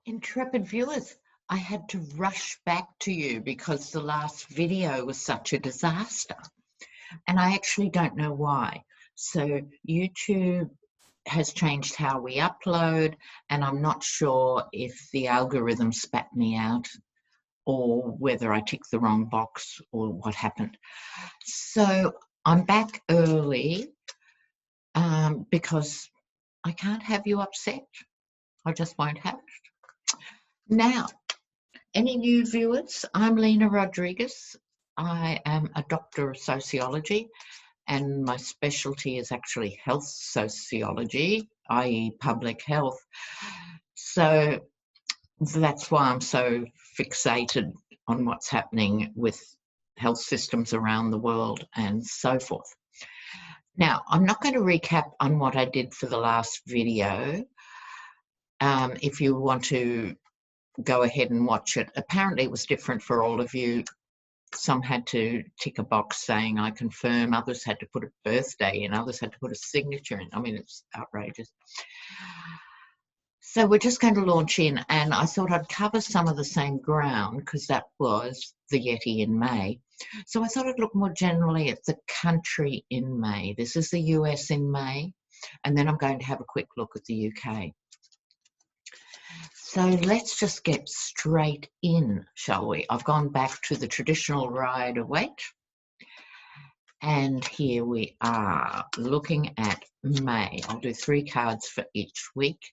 Intrepid viewers, I had to rush back to you because the last video was such a disaster, and I actually don't know why. So YouTube has changed how we upload, and I'm not sure if the algorithm spat me out or whether I ticked the wrong box or what happened. So I'm back early because I can't have you upset. I just won't have it. Now, any new viewers? I'm Lena Rodriguez. I am a doctor of sociology, and my specialty is actually health sociology, i.e. public health. So that's why I'm so fixated on what's happening with health systems around the world and so forth. Now, I'm not going to recap on what I did for the last video. If you want to go ahead and watch it. Apparently it was different for all of you. Some had to tick a box saying I confirm, others had to put a birthday in, others had to put a signature in. I mean, it's outrageous. So we're just going to launch in, and I thought I'd cover some of the same ground because that was the Yeti in May. So I thought I'd look more generally at the country in May. This is the US in May, and then I'm going to have a quick look at the UK. So let's just get straight in, shall we? I've gone back to the traditional Rider-Waite, and here we are looking at May. I'll do 3 cards for each week,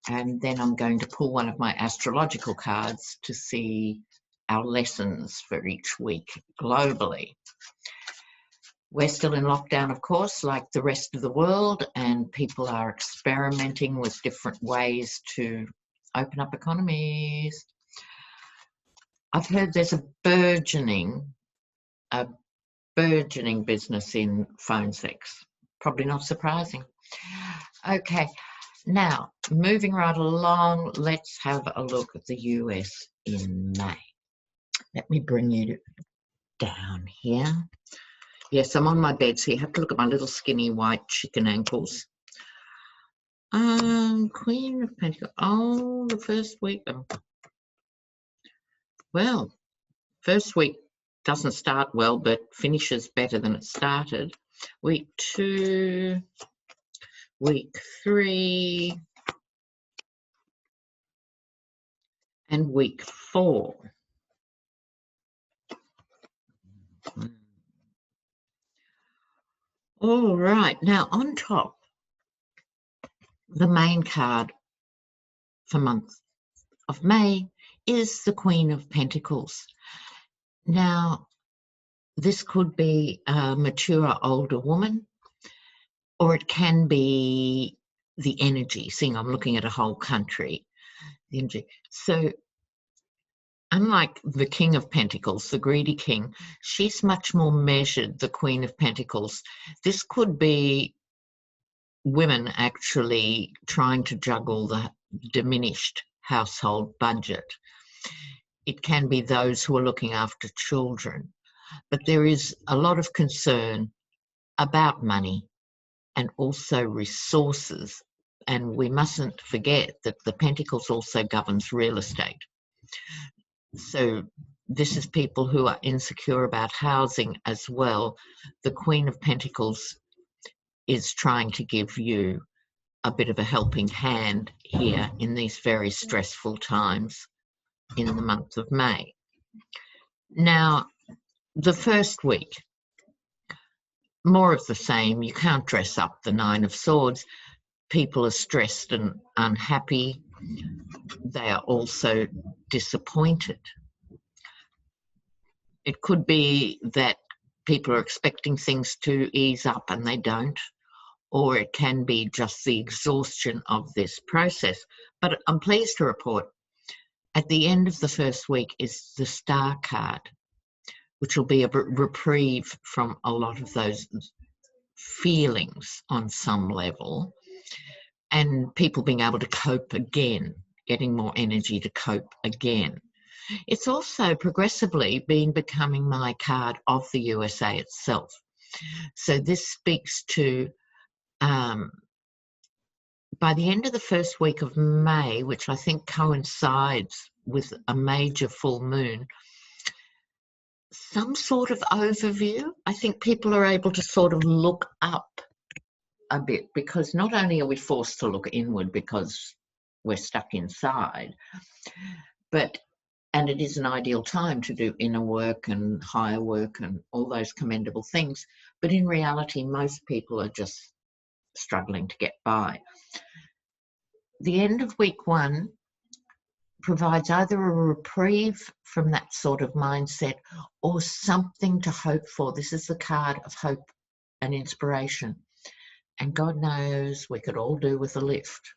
and then I'm going to pull one of my astrological cards to see our lessons for each week globally. We're still in lockdown, of course, like the rest of the world, and people are experimenting with different ways to open up economies. I've heard there's a burgeoning business in phone sex. Probably not surprising. Okay, now moving right along, let's have a look at the US in May. Let me bring you down here. Yes, I'm on my bed, so you have to look at my little skinny white chicken ankles. Queen of Pentacles. Oh, the first week. Oh. Well, first week doesn't start well, but finishes better than it started. Week 2, week 3, and week 4. All right, now on top, the main card for month of May is the Queen of Pentacles. Now, this could be a mature older woman, or it can be the energy. Seeing I'm looking at a whole country, the energy. So unlike the King of Pentacles, the greedy king, she's much more measured, the Queen of Pentacles. This could be women actually trying to juggle the diminished household budget. It can be those who are looking after children. But there is a lot of concern about money and also resources. And we mustn't forget that the Pentacles also governs real estate. So this is people who are insecure about housing as well. The Queen of Pentacles is trying to give you a bit of a helping hand here in these very stressful times in the month of May. Now, the first week, more of the same. You can't dress up the 9 of Swords. People are stressed and unhappy. They are also disappointed. It could be that people are expecting things to ease up and they don't, or it can be just the exhaustion of this process. But I'm pleased to report at the end of the first week is the Star card, which will be a reprieve from a lot of those feelings on some level, and people being able to cope again, getting more energy to cope again. It's also progressively becoming my card of the USA itself. So this speaks to by the end of the first week of May, which I think coincides with a major full moon, some sort of overview. I think people are able to sort of look up a bit, because not only are we forced to look inward because we're stuck inside, and it is an ideal time to do inner work and higher work and all those commendable things, but in reality, most people are just struggling to get by. The end of week 1 provides either a reprieve from that sort of mindset or something to hope for. This is the card of hope and inspiration. And God knows we could all do with a lift.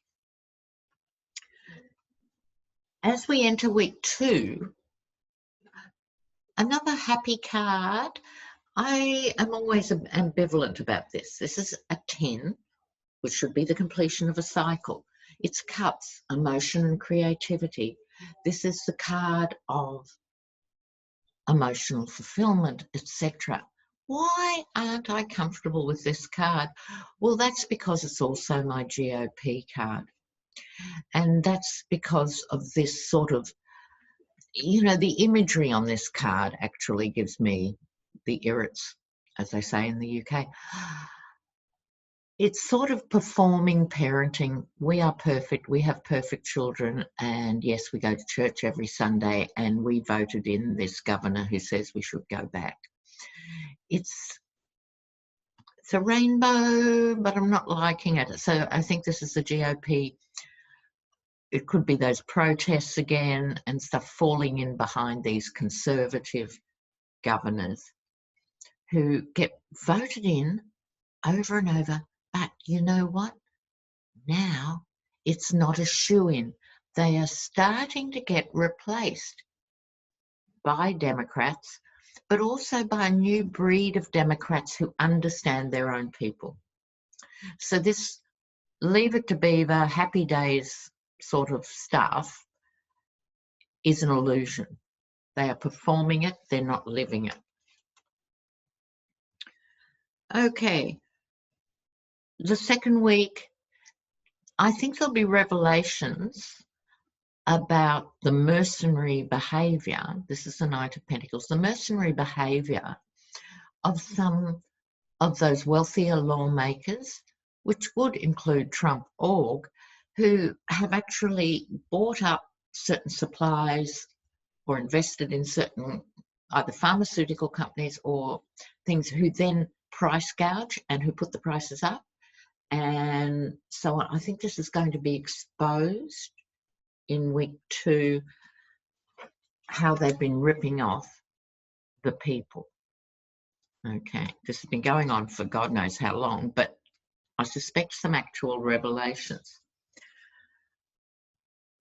As we enter week 2, another happy card. I am always ambivalent about this. This is a 10, which should be the completion of a cycle. It's cups, emotion and creativity. This is the card of emotional fulfillment, etc. Why aren't I comfortable with this card? Well, that's because it's also my GOP card. And that's because of this sort of, the imagery on this card actually gives me the irrits, as they say in the UK. It's sort of performing parenting. We are perfect. We have perfect children. And yes, we go to church every Sunday, and we voted in this governor who says we should go back. It's a rainbow, but I'm not liking it. So I think this is the GOP. It could be those protests again and stuff falling in behind these conservative governors who get voted in over and over. But you know what? Now it's not a shoo-in. They are starting to get replaced by Democrats, but also by a new breed of Democrats who understand their own people. So this leave it to beaver, happy days sort of stuff is an illusion. They are performing it, they're not living it. Okay, the second week, I think there'll be revelations about the mercenary behaviour. This is the Knight of Pentacles, the mercenary behaviour of some of those wealthier lawmakers, which would include Trump org, who have actually bought up certain supplies or invested in certain either pharmaceutical companies or things, who then price gouge and who put the prices up and so on. I think this is going to be exposed in week 2, how they've been ripping off the people. Okay, this has been going on for God knows how long, but I suspect some actual revelations.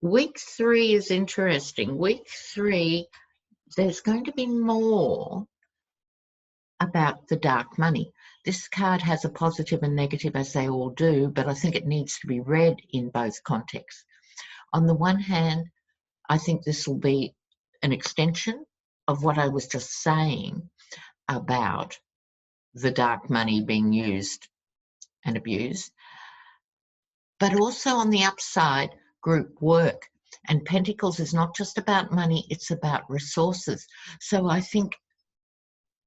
Week 3 is interesting. Week 3, there's going to be more about the dark money. This card has a positive and negative, as they all do, but I think it needs to be read in both contexts. On the one hand, I think this will be an extension of what I was just saying about the dark money being used and abused, but also on the upside, group work. And Pentacles is not just about money, it's about resources. So I think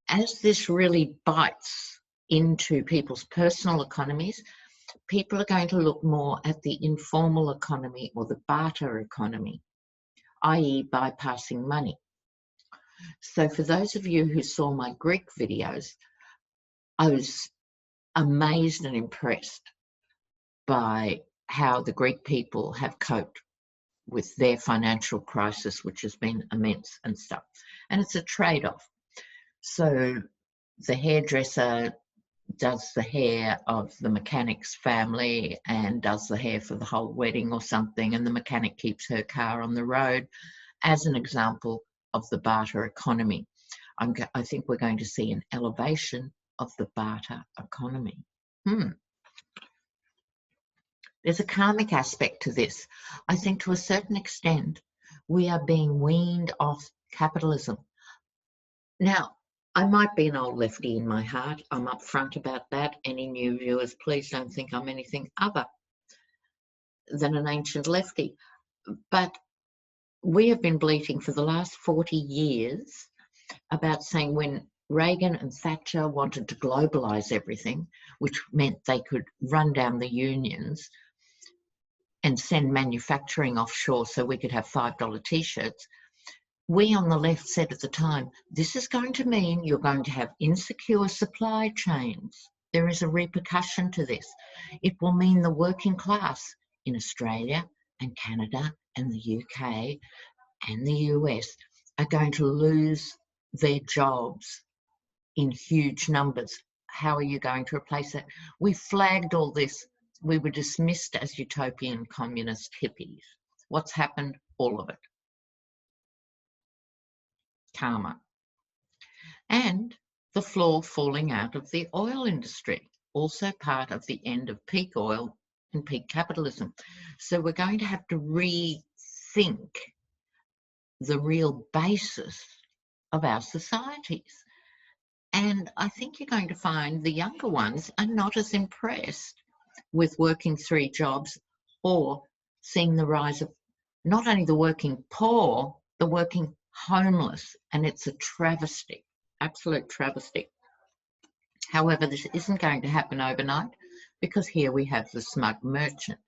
as this really bites into people's personal economies, people are going to look more at the informal economy or the barter economy, i.e. bypassing money. So for those of you who saw my Greek videos, I was amazed and impressed by how the Greek people have coped with their financial crisis, which has been immense and stuff. And it's a trade-off. So the hairdresser does the hair of the mechanic's family and does the hair for the whole wedding or something, and the mechanic keeps her car on the road, as an example of the barter economy. I think we're going to see an elevation of the barter economy. There's a karmic aspect to this. I think to a certain extent, we are being weaned off capitalism. Now, I might be an old lefty in my heart. I'm upfront about that. Any new viewers, please don't think I'm anything other. than an ancient lefty. But we have been bleating for the last 40 years about saying when Reagan and Thatcher wanted to globalise everything, which meant they could run down the unions and send manufacturing offshore so we could have $5 T-shirts, we on the left said at the time, this is going to mean you're going to have insecure supply chains. There is a repercussion to this. It will mean the working class in Australia and Canada and the UK and the US are going to lose their jobs in huge numbers. How are you going to replace that? We flagged all this. We were dismissed as utopian communist hippies. What's happened? All of it. Karma. And the floor falling out of the oil industry, also part of the end of peak oil and peak capitalism. So we're going to have to rethink the real basis of our societies. And I think you're going to find the younger ones are not as impressed with working 3 jobs or seeing the rise of not only the working poor, the working homeless. And it's a travesty, absolute travesty. However, this isn't going to happen overnight because here we have the smug merchant.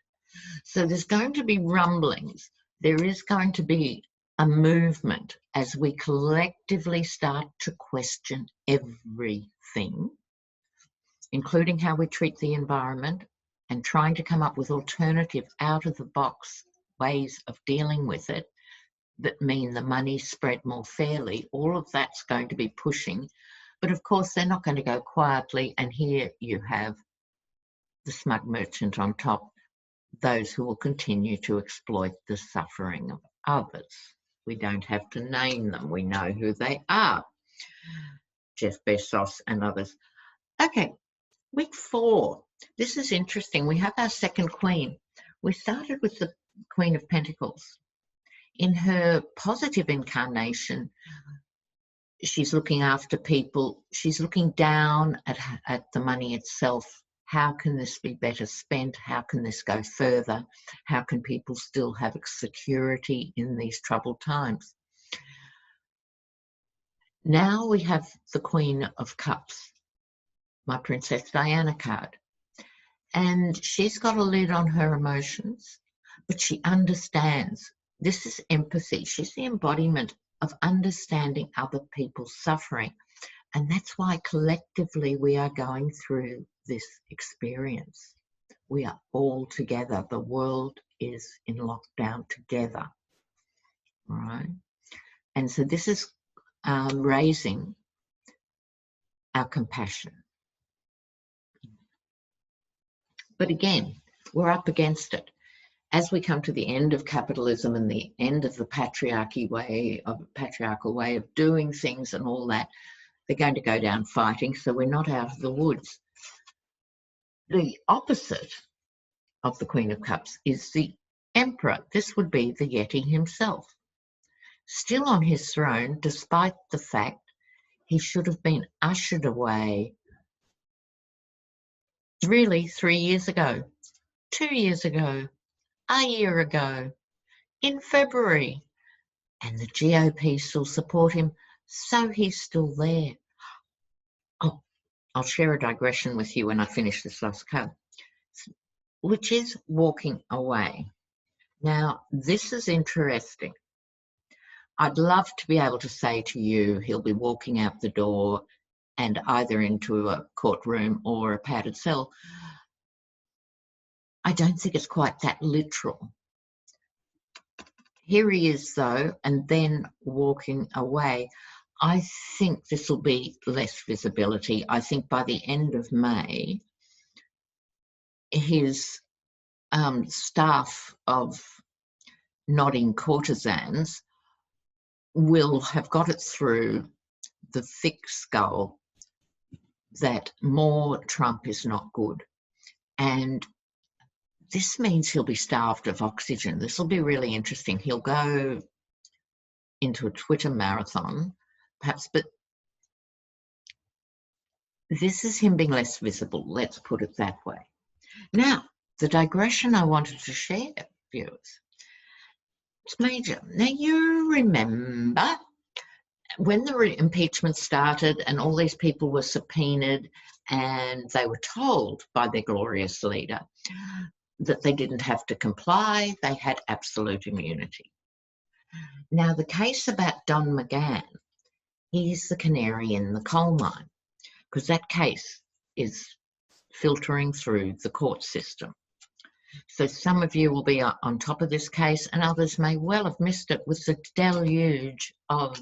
So there's going to be rumblings. There is going to be a movement as we collectively start to question everything, including how we treat the environment, and trying to come up with alternative out-of-the-box ways of dealing with it that mean the money spread more fairly. All of that's going to be pushing. But of course, they're not going to go quietly. And here you have the smug merchant on top, those who will continue to exploit the suffering of others. We don't have to name them. We know who they are. Jeff Bezos and others. Okay, week 4. This is interesting. We have our second queen. We started with the Queen of Pentacles. In her positive incarnation, she's looking after people. She's looking down at the money itself. How can this be better spent? How can this go further? How can people still have security in these troubled times? Now we have the Queen of Cups, my Princess Diana card. And she's got a lid on her emotions, but she understands. This is empathy. She's the embodiment of understanding other people's suffering. And that's why collectively we are going through this experience. We are all together. The world is in lockdown together. All right. And so this is raising our compassion. But again, we're up against it. As we come to the end of capitalism and the end of the patriarchal way of doing things and all that, they're going to go down fighting, so we're not out of the woods. The opposite of the Queen of Cups is the Emperor. This would be the Yeti himself, still on his throne, despite the fact he should have been ushered away really 3 years ago, 2 years ago, a year ago, in February. And the GOP still support him, so he's still there. Oh, I'll share a digression with you when I finish this last card, which is walking away. Now, this is interesting. I'd love to be able to say to you, he'll be walking out the door and either into a courtroom or a padded cell. I don't think it's quite that literal. Here he is, though, and then walking away. I think this will be less visibility. I think by the end of May, his staff of nodding courtesans will have got it through the thick skull that more Trump is not good. And this means he'll be starved of oxygen. This will be really interesting. He'll go into a Twitter marathon, perhaps, but this is him being less visible, let's put it that way. Now, the digression I wanted to share, viewers, it's major. Now, you remember when the impeachment started and all these people were subpoenaed and they were told by their glorious leader that they didn't have to comply, they had absolute immunity. Now, the case about Don McGahn, he's the canary in the coal mine, because that case is filtering through the court system. So some of you will be on top of this case and others may well have missed it with the deluge of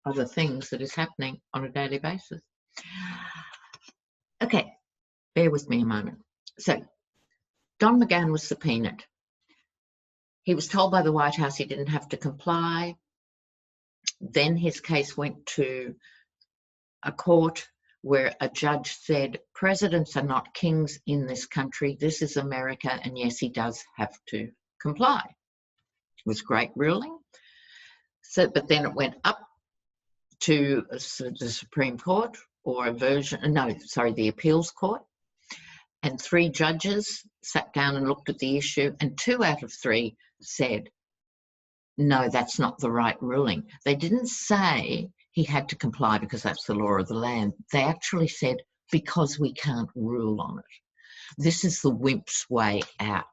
other things that is happening on a daily basis. Okay, bear with me a moment. So Don McGahn was subpoenaed. He was told by the White House he didn't have to comply. Then his case went to a court where a judge said, presidents are not kings in this country. This is America, and yes, he does have to comply. It was a great ruling. So, but then it went up to the Supreme Court, or a version, no, sorry, the appeals court. And 3 judges sat down and looked at the issue, and 2 out of 3 said, no, that's not the right ruling. They didn't say he had to comply because that's the law of the land. They actually said, because we can't rule on it. This is the wimp's way out.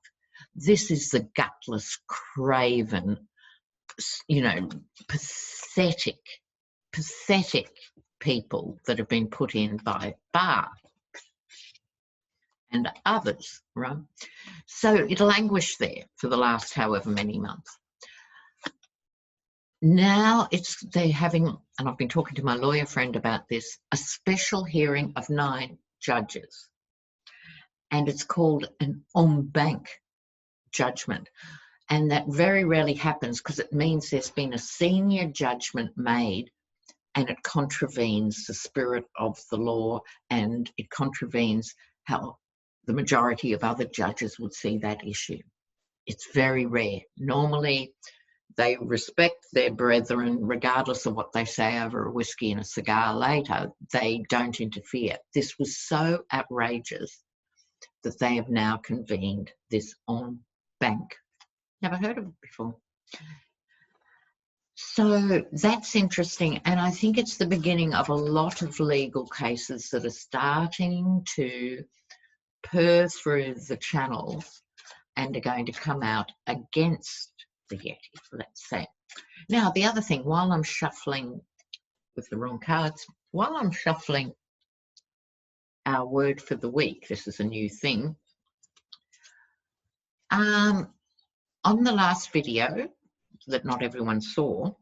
This is the gutless, craven, you know, pathetic people that have been put in by Barr and others, right? So it languished there for the last however many months. Now they're having, and I've been talking to my lawyer friend about this, a special hearing of 9 judges. And it's called an en banc judgment. And that very rarely happens because it means there's been a senior judgment made and it contravenes the spirit of the law and it contravenes how the majority of other judges would see that issue. It's very rare. Normally, they respect their brethren, regardless of what they say over a whiskey and a cigar later. They don't interfere. This was so outrageous that they have now convened this en banc. Never heard of it before. So that's interesting, and I think it's the beginning of a lot of legal cases that are starting to purr through the channels and are going to come out against the Yeti, let's say. Now, the other thing, while I'm shuffling with the wrong cards, while I'm shuffling our word for the week, this is a new thing. On the last video that not everyone saw,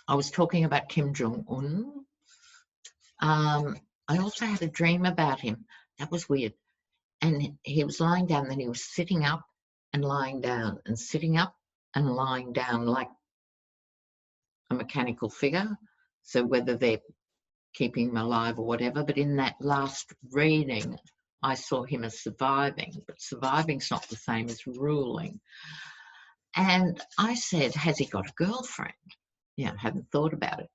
I was talking about Kim Jong-un. I also had a dream about him. That was weird. And he was lying down, then he was sitting up and lying down and sitting up and lying down like a mechanical figure. So whether they're keeping him alive or whatever, but in that last reading, I saw him as surviving, but surviving's not the same as ruling. And I said, has he got a girlfriend? Yeah, I hadn't thought about it.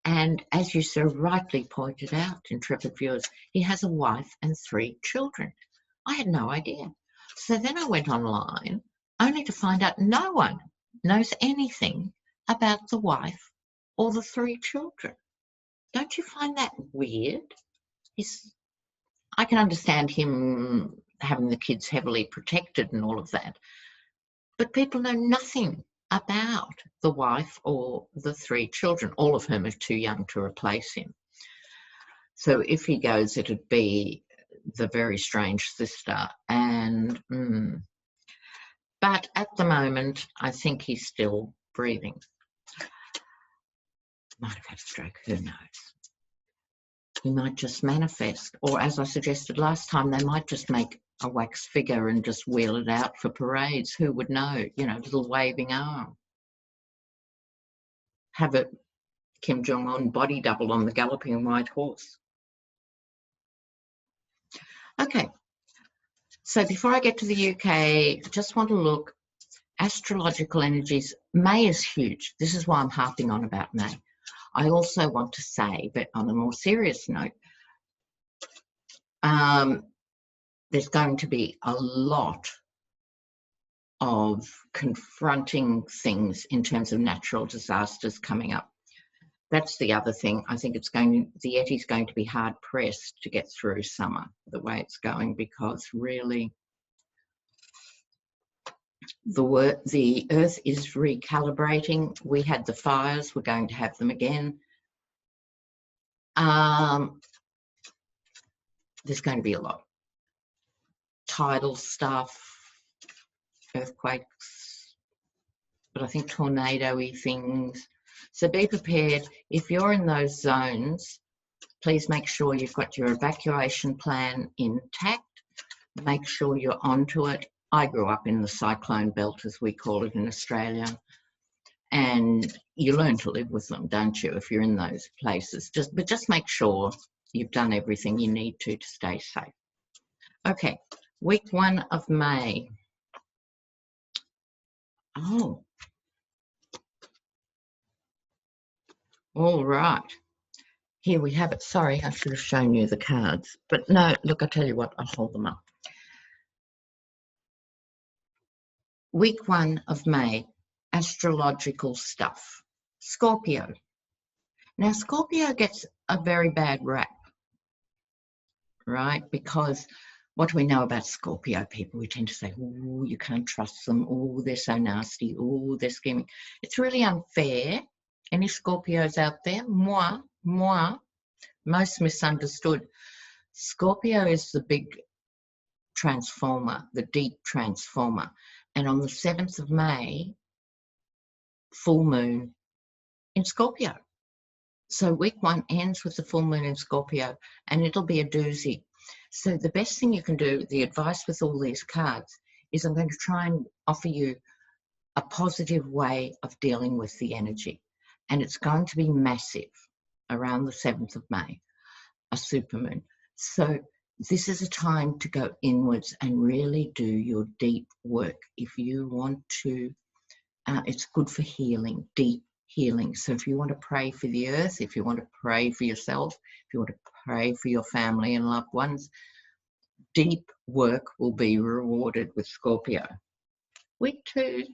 And as you so rightly pointed out, intrepid viewers, he has a wife and 3 children. I had no idea. So then I went online only to find out no one knows anything about the wife or the 3 children. Don't you find that weird? I can understand him having the kids heavily protected and all of that, but people know nothing about the wife or the 3 children, all of whom are too young to replace him. So if he goes, it'd be the very strange sister. And but at the moment, I think he's still breathing. Might have had a stroke, who knows? He might just manifest, or as I suggested last time, they might just make a wax figure and just wheel it out for parades. Who would know? You know, little waving arm. Have a Kim Jong-un body double on the galloping white horse. Okay, so before I get to the UK, I just want to look. Astrological energies. May is huge. This is why I'm harping on about May. I also want to say, but on a more serious note, there's going to be a lot of confronting things in terms of natural disasters coming up. That's the other thing. I think the Yeti's going to be hard pressed to get through summer the way it's going, because really the Earth is recalibrating. We had the fires, we're going to have them again. There's going to be a lot. Tidal stuff, earthquakes, but I think tornado-y things. So be prepared. If you're in those zones, please make sure you've got your evacuation plan intact. Make sure you're onto it. I grew up in the cyclone belt, as we call it in Australia, and you learn to live with them, don't you, if you're in those places. But just make sure you've done everything you need to stay safe. Okay, week 1 of May. Oh, all right. Here we have it. Sorry, I should have shown you the cards. But no, look, I tell you what, I'll hold them up. Week 1 of May, astrological stuff. Scorpio. Now, Scorpio gets a very bad rap, right? Because what do we know about Scorpio people? We tend to say, oh, you can't trust them. Oh, they're so nasty. Oh, they're scheming. It's really unfair. Any Scorpios out there? Moi, most misunderstood. Scorpio is the big transformer, the deep transformer. And on the 7th of May, full moon in Scorpio. So week 1 ends with the full moon in Scorpio, and it'll be a doozy. So the best thing you can do, the advice with all these cards, is I'm going to try and offer you a positive way of dealing with the energy. And it's going to be massive around the 7th of May, a supermoon. So this is a time to go inwards and really do your deep work. If you want to, it's good for healing, deep healing. So if you want to pray for the earth, if you want to pray for yourself, if you want to pray for your family and loved ones, deep work will be rewarded with Scorpio. Week 2,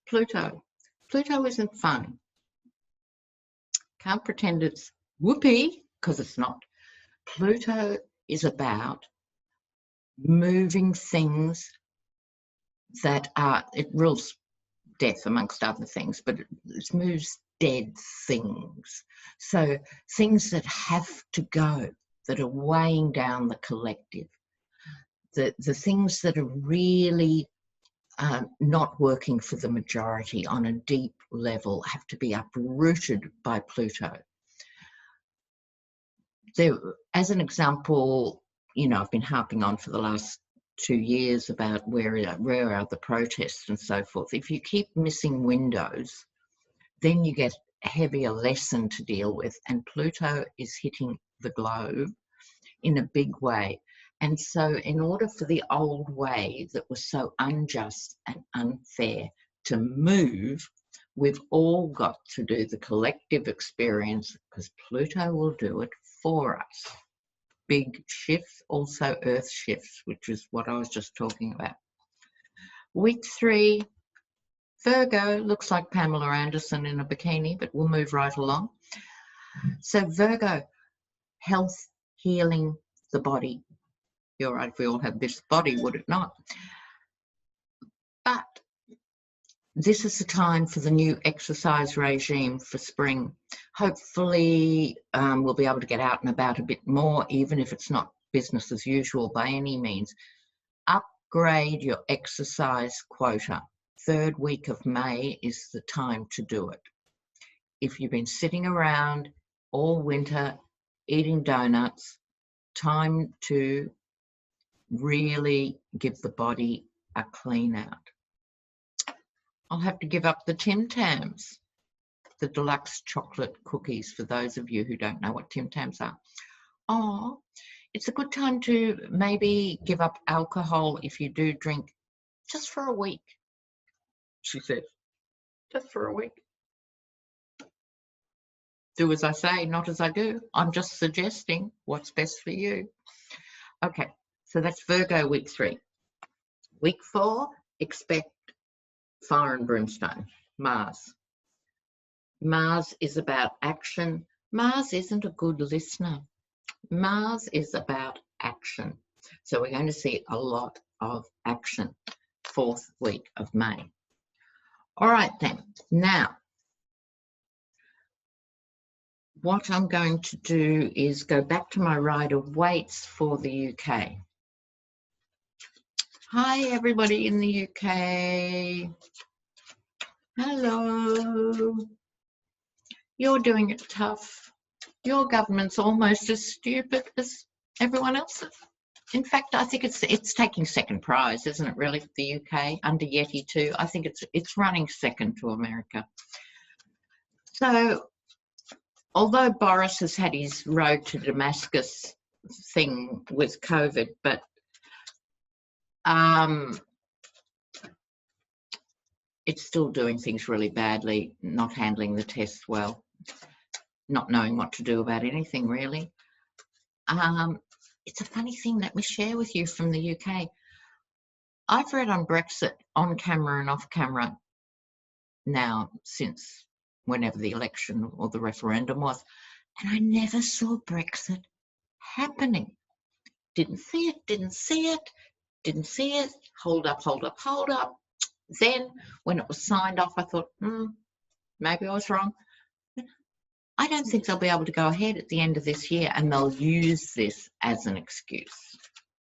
Pluto. Pluto isn't fun. Can't pretend it's whoopee, because it's not. Pluto is about moving things that are, it rules death amongst other things, but it moves dead things. So things that have to go, that are weighing down the collective, the things that are really not working for the majority on a deep level have to be uprooted by Pluto. There, as an example, you know, I've been harping on for the last 2 years about where are the protests and so forth. If you keep missing windows, then you get a heavier lesson to deal with, and Pluto is hitting the globe in a big way. And so in order for the old way that was so unjust and unfair to move, we've all got to do the collective experience, because Pluto will do it for us. Big shifts, also earth shifts, which is what I was just talking about. Week 3, Virgo, looks like Pamela Anderson in a bikini, but we'll move right along. So Virgo, health, healing the body. You're right, if we all had this body, would it not? But this is the time for the new exercise regime for spring. Hopefully we'll be able to get out and about a bit more, even if it's not business as usual by any means. Upgrade your exercise quota. 3rd week of May is the time to do it. If you've been sitting around all winter eating donuts, time to really give the body a clean out. I'll have to give up the Tim Tams, the deluxe chocolate cookies, for those of you who don't know what Tim Tams are. Oh, it's a good time to maybe give up alcohol if you do drink, just for a week, she says. Just for a week. Do as I say, not as I do. I'm just suggesting what's best for you. Okay, So that's Virgo week 3. Week 4, expect fire and brimstone. Mars. Mars is about action. Mars isn't a good listener. Mars is about action. So we're going to see a lot of action, 4th week of May. All right then. Now, what I'm going to do is go back to my Rider-Waite's for the UK. Hi, everybody in the UK. Hello. You're doing it tough. Your government's almost as stupid as everyone else's. In fact, I think it's taking second prize, isn't it, really, for the UK under Yeti 2? I think it's running second to America. So, although Boris has had his road to Damascus thing with COVID, but it's still doing things really badly, not handling the tests well, not knowing what to do about anything, really. It's a funny thing, let me share with you from the UK. I've read on Brexit on camera and off camera now since whenever the election or the referendum was, and I never saw Brexit happening. Didn't see it, didn't see it, didn't see it, hold up, hold up, hold up. Then when it was signed off, I thought, maybe I was wrong. I don't think they'll be able to go ahead at the end of this year, and they'll use this as an excuse,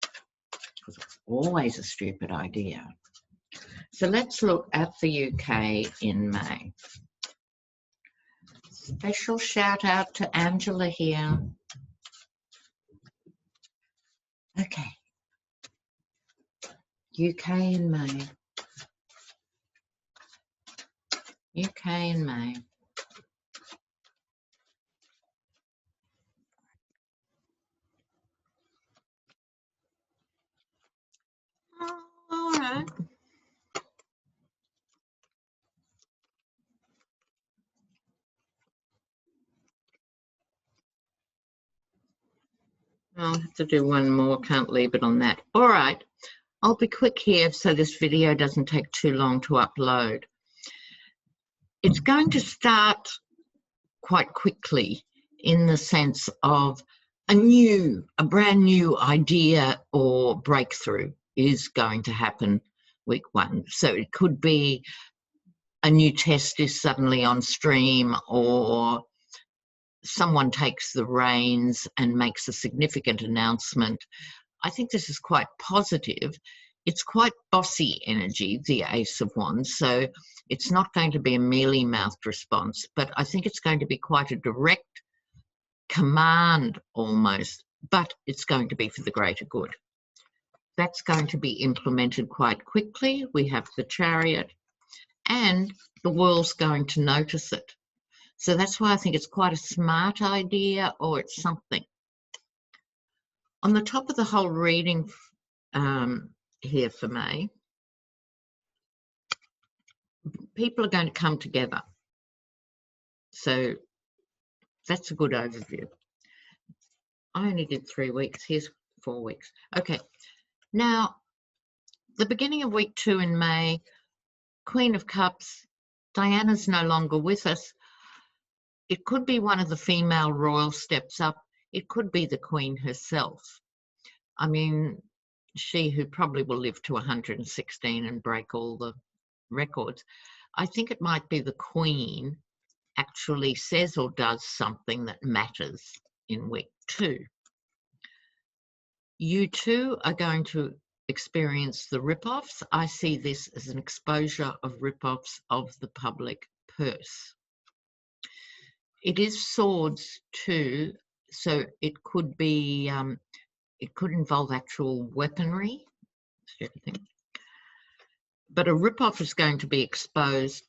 because it's always a stupid idea. So let's look at the UK in May. Special shout out to Angela here. Okay. UK in May. UK in May. All right. I'll have to do one more, can't leave it on that. All right, I'll be quick here so this video doesn't take too long to upload. It's going to start quite quickly in the sense of a brand new idea or breakthrough is going to happen week 1. So it could be a new test is suddenly on stream, or someone takes the reins and makes a significant announcement. I think this is quite positive. It's quite bossy energy, the Ace of Wands, so it's not going to be a mealy-mouthed response, but I think it's going to be quite a direct command almost, but it's going to be for the greater good. That's going to be implemented quite quickly. We have the Chariot, and the world's going to notice it. So that's why I think it's quite a smart idea, or it's something. On the top of the whole reading here for May, people are going to come together. So that's a good overview. I only did 3 weeks. Here's 4 weeks. Okay. Now, the beginning of week 2 in May, Queen of Cups, Diana's no longer with us. It could be one of the female royal steps up. It could be the Queen herself. I mean, she who probably will live to 116 and break all the records. I think it might be the Queen actually says or does something that matters in week 2. You too are going to experience the rip-offs. I see this as an exposure of rip-offs of the public purse. It is swords too, so it could be, it could involve actual weaponry, but a rip-off is going to be exposed,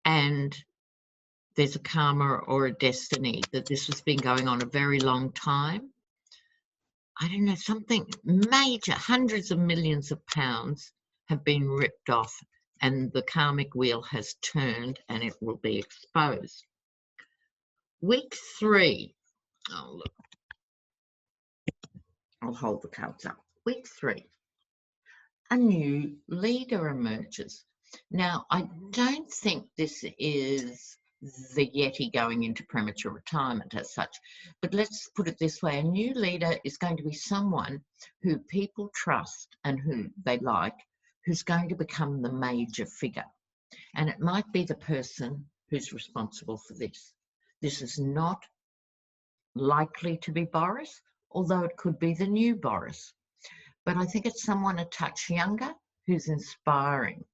and there's a karma or a destiny that this has been going on a very long time. I don't know, something major, hundreds of millions of pounds have been ripped off, and the karmic wheel has turned and it will be exposed. Week 3, oh look, I'll hold the cards up. Week 3, a new leader emerges. Now, I don't think this is the Yeti going into premature retirement as such, but let's put it this way. A new leader is going to be someone who people trust and who they like, who's going to become the major figure. And it might be the person who's responsible for this. This is not likely to be Boris, although it could be the new Boris. But I think it's someone a touch younger who's inspiring.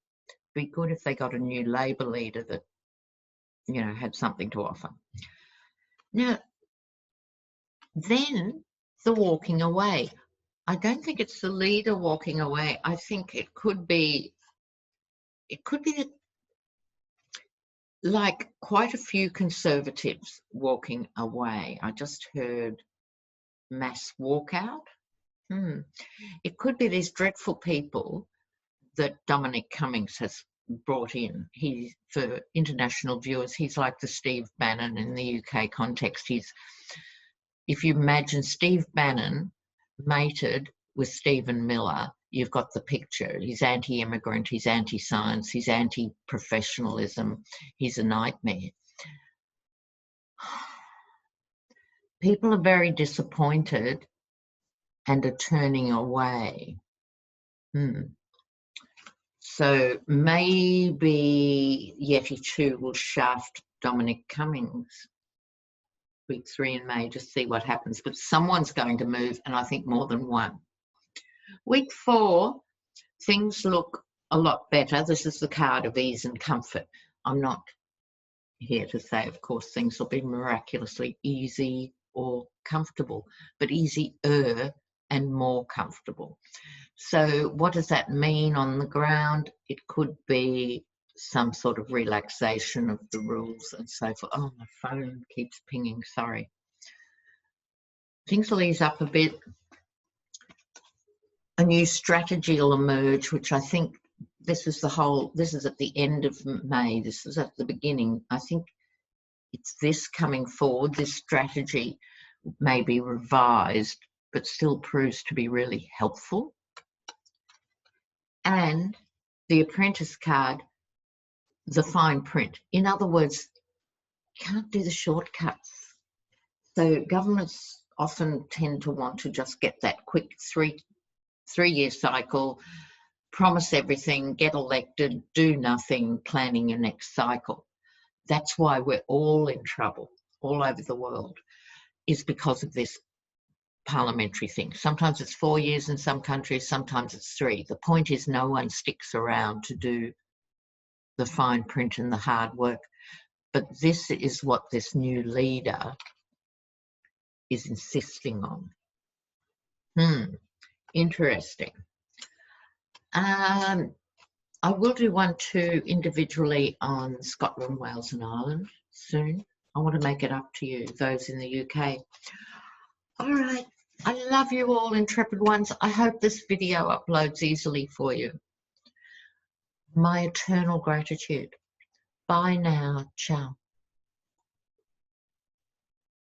Be good if they got a new Labor leader that, you know, had something to offer. Now, then the walking away. I don't think it's the leader walking away. I think it could be like quite a few Conservatives walking away. I just heard mass walkout. It could be these dreadful people that Dominic Cummings has brought in. He, for international viewers, he's like the Steve Bannon in the UK context. If you imagine Steve Bannon mated with Stephen Miller, you've got the picture. He's anti-immigrant, he's anti-science, he's anti-professionalism, he's a nightmare. People are very disappointed and are turning away. So maybe Yeti 2 will shaft Dominic Cummings week 3 in May to see what happens. But someone's going to move, and I think more than one. Week 4, things look a lot better. This is the card of ease and comfort. I'm not here to say, of course, things will be miraculously easy or comfortable, but easier and more comfortable. So what does that mean on the ground? It could be some sort of relaxation of the rules and so forth. Oh, my phone keeps pinging, sorry. Things will ease up a bit. A new strategy will emerge, which I think this is at the end of May, this is at the beginning. I think it's this coming forward, this strategy may be revised, but still proves to be really helpful. And the apprentice card, the fine print. In other words, can't do the shortcuts. So governments often tend to want to just get that quick three-year cycle, promise everything, get elected, do nothing, planning your next cycle. That's why we're all in trouble all over the world, is because of this parliamentary thing. Sometimes it's 4 years in some countries, sometimes it's 3. The point is no one sticks around to do the fine print and the hard work. But this is what this new leader is insisting on. Interesting. I will do 1, 2 individually on Scotland, Wales and Ireland soon. I want to make it up to you, those in the UK. All right. I love you all, intrepid ones. I hope this video uploads easily for you. My eternal gratitude. Bye now. Ciao.